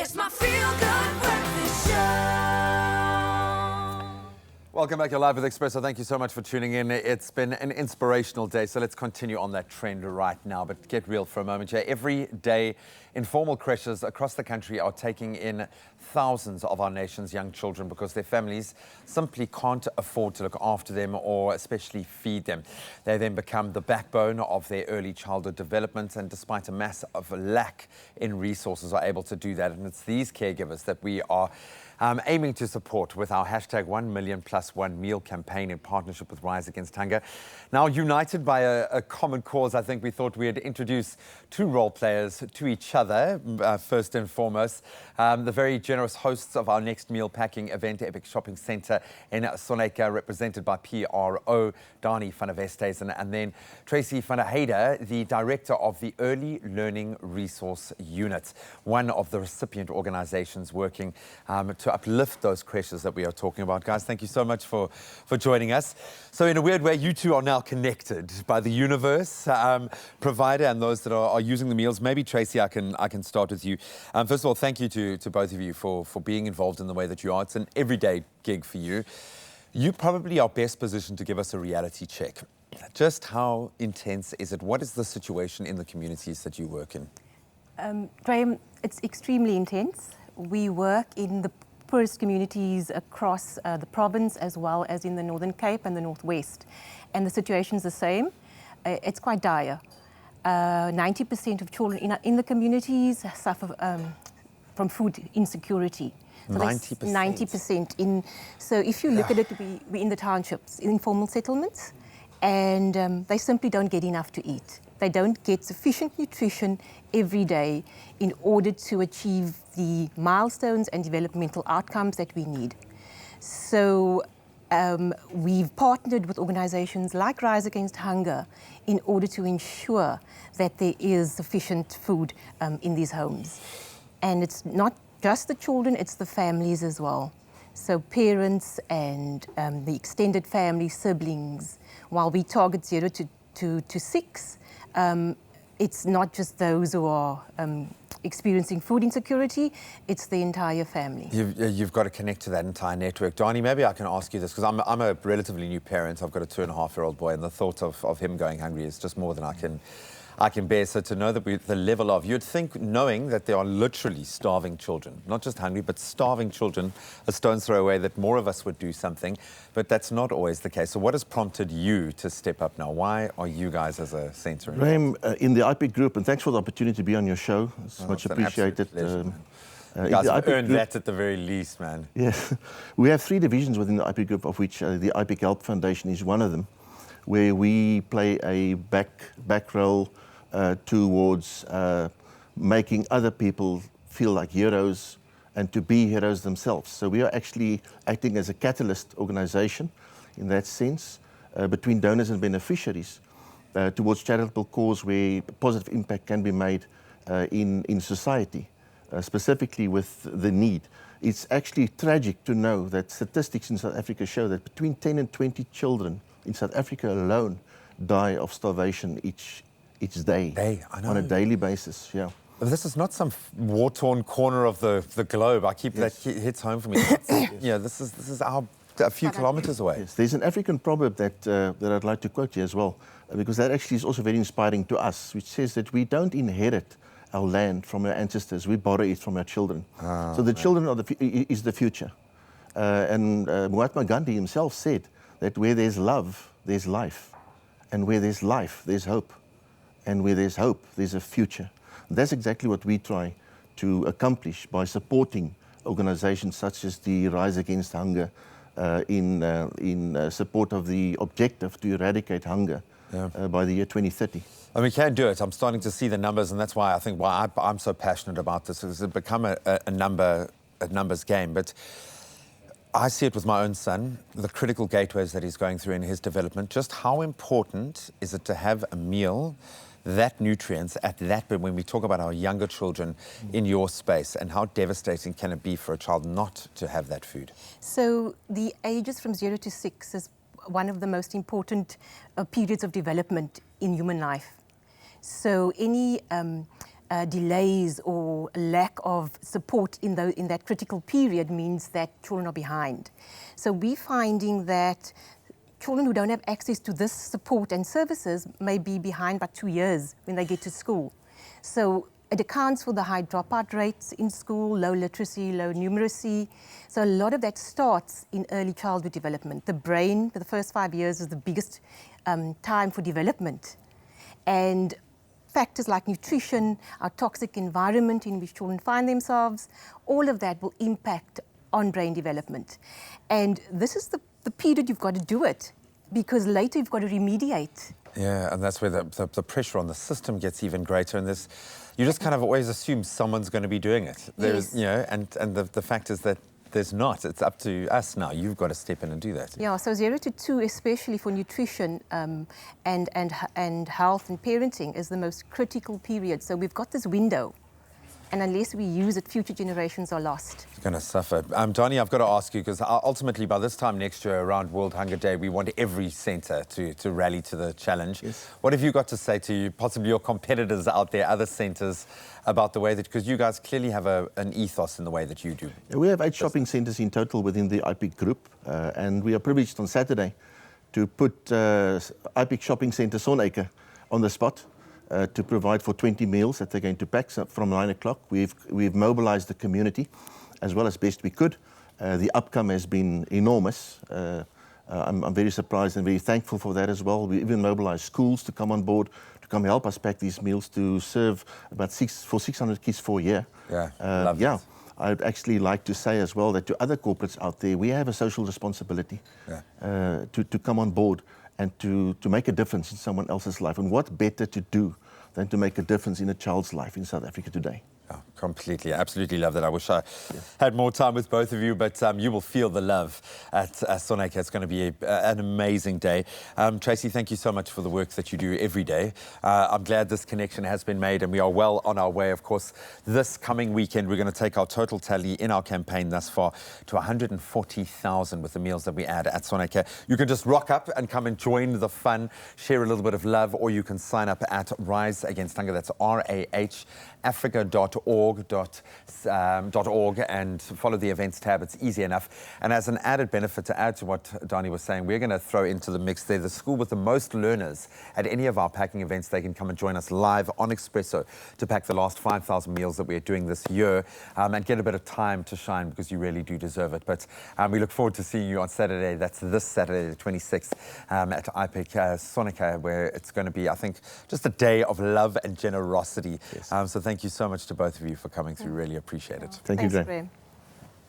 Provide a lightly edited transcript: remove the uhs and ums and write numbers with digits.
It's my feel-good breakfast show. Welcome back. You're live with Expresso. Thank you so much for tuning in. It's been an inspirational day, so let's continue on that trend right now. But get real for a moment here. Every day, informal creches across the country are taking in thousands of our nation's young children because their families simply can't afford to look after them or especially feed them. They then become the backbone of their early childhood development, and despite a massive lack in resources, are able to do that. And it's these caregivers that we are aiming to support with our hashtag #1MillionPlus One Meal campaign in partnership with Rise Against Hunger. Now, united by a common cause, I think we thought we'd introduce two role players to each other. First and foremost, the very generous hosts of our next meal packing event, Ipic Shopping Centre in Soneike, represented by PRO Dani van der Westhuizen, and then Tracy van der Heide, the director of the Early Learning Resource Unit, one of the recipient organisations working to uplift those creches that we are talking about. Guys, thank you so much for joining us. So in a weird way, you two are now connected by the universe provider and those that are using the meals. Maybe Tracy, I can start with you. First of all, thank you to both of you for being involved in the way that you are. It's an everyday gig for you. You probably are best positioned to give us a reality check. Just how intense is it? What is the situation in the communities that you work in? Graeme, it's extremely intense. We work in the poorest communities across the province, as well as in the Northern Cape and the Northwest. And the situation's the same. It's quite dire. 90% of children in the communities suffer from food insecurity. So 90%? 90%. So if you look at it, we're in the townships, in informal settlements, and they simply don't get enough to eat. They don't get sufficient nutrition every day in order to achieve the milestones and developmental outcomes that we need. So we've partnered with organisations like Rise Against Hunger in order to ensure that there is sufficient food in these homes. And it's not just the children, it's the families as well. So parents and the extended family, siblings, while we target 0 to 6, it's not just those who are experiencing food insecurity, it's the entire family. You've got to connect to that entire network. Dani, maybe I can ask you this, because I'm a relatively new parent. I've got a 2.5-year-old boy, and the thought of him going hungry is just more than I can bear. So to know that the level of, you'd think, knowing that there are literally starving children, not just hungry, but starving children, a stone's throw away, that more of us would do something, but that's not always the case. So what has prompted you to step up now? Why are you guys as a centre? Graeme, in the Ipic group, and thanks for the opportunity to be on your show. It's much appreciated. You guys have earned that at the very least, man. Yes. We have 3 divisions within the Ipic group, of which the Ipic Help Foundation is one of them, where we play a back role towards making other people feel like heroes and to be heroes themselves. So we are actually acting as a catalyst organisation in that sense between donors and beneficiaries towards charitable cause where positive impact can be made in society, specifically with the need. It's actually tragic to know that statistics in South Africa show that between 10 and 20 children in South Africa alone die of starvation each day, I know. on a daily basis. Yeah. This is not some war-torn corner of the globe. I keep that hits home for me. Yeah, this is a few kilometres away. Yes. There's an African proverb that I'd like to quote here as well, because that actually is also very inspiring to us, which says that we don't inherit our land from our ancestors, we borrow it from our children. So the children is the future. And Mahatma Gandhi himself said that where there's love, there's life. And where there's life, there's hope. And where there's hope, there's a future. And that's exactly what we try to accomplish by supporting organisations such as the Rise Against Hunger in support of the objective to eradicate hunger by the year 2030. And we can do it. I'm starting to see the numbers, and that's why I think I'm so passionate about this. It's become a numbers game. But I see it with my own son, the critical gateways that he's going through in his development. Just how important is it to have a meal, that nutrients at that, but when we talk about our younger children in your space, and how devastating can it be for a child not to have that food? So the ages from 0 to 6 is one of the most important periods of development in human life. So any delays or lack of support in that critical period means that children are behind. So we're finding that children who don't have access to this support and services may be behind by 2 years when they get to school. So it accounts for the high dropout rates in school, low literacy, low numeracy. So a lot of that starts in early childhood development. The brain, for the first 5 years, is the biggest time for development. And factors like nutrition, our toxic environment in which children find themselves, all of that will impact on brain development. And this is the period you've got to do it, because later you've got to remediate. Yeah, and that's where the pressure on the system gets even greater. And this, you just kind of always assume someone's going to be doing it. There's, Yes. you know, and the fact is that there's not. It's up to us now. You've got to step in and do that. Yeah, so 0 to 2, especially for nutrition and health and parenting, is the most critical period. So we've got this window, and unless we use it, future generations are lost. You're going to suffer. Donnie, I've got to ask you, because ultimately by this time next year, around World Hunger Day, we want every centre to rally to the challenge. Yes. What have you got to say to possibly your competitors out there, other centres, about the way that, because you guys clearly have an ethos in the way that you do? We have 8 shopping centres in total within the Ipic group, and we are privileged on Saturday to put Ipic Shopping Centre Soneike on the spot to provide for 20 meals that they're going to pack from 9 o'clock. We've mobilised the community as well as best we could. The outcome has been enormous. I'm very surprised and very thankful for that as well. We even mobilised schools to come on board, to come help us pack these meals to serve about 600 kids for a year. Yeah, love yeah. it. I'd actually like to say as well that to other corporates out there, we have a social responsibility to come on board and to make a difference in someone else's life. And what better to do than to make a difference in a child's life in South Africa today? Oh, completely, absolutely love that. I wish I had more time with both of you, but you will feel the love at Soneike. It's going to be an amazing day. Tracy, thank you so much for the work that you do every day. I'm glad this connection has been made, and we are well on our way. Of course, this coming weekend, we're going to take our total tally in our campaign thus far to 140,000 with the meals that we add at Soneike. You can just rock up and come and join the fun, share a little bit of love, or you can sign up at Rise Against Hunger. That's rahafrica.org and follow the events tab. It's easy enough. And as an added benefit, to add to what Donnie was saying, we're going to throw into the mix there the school with the most learners at any of our packing events. They can come and join us live on Expresso to pack the last 5,000 meals that we're doing this year and get a bit of time to shine, because you really do deserve it. But we look forward to seeing you on Saturday. That's this Saturday, the 26th, at Ipic Soneike, where it's going to be, I think, just a day of love and generosity. Yes. So thank you so much to both of you for coming through. Really appreciate it. Thank you, Thanks, Graeme. Graeme.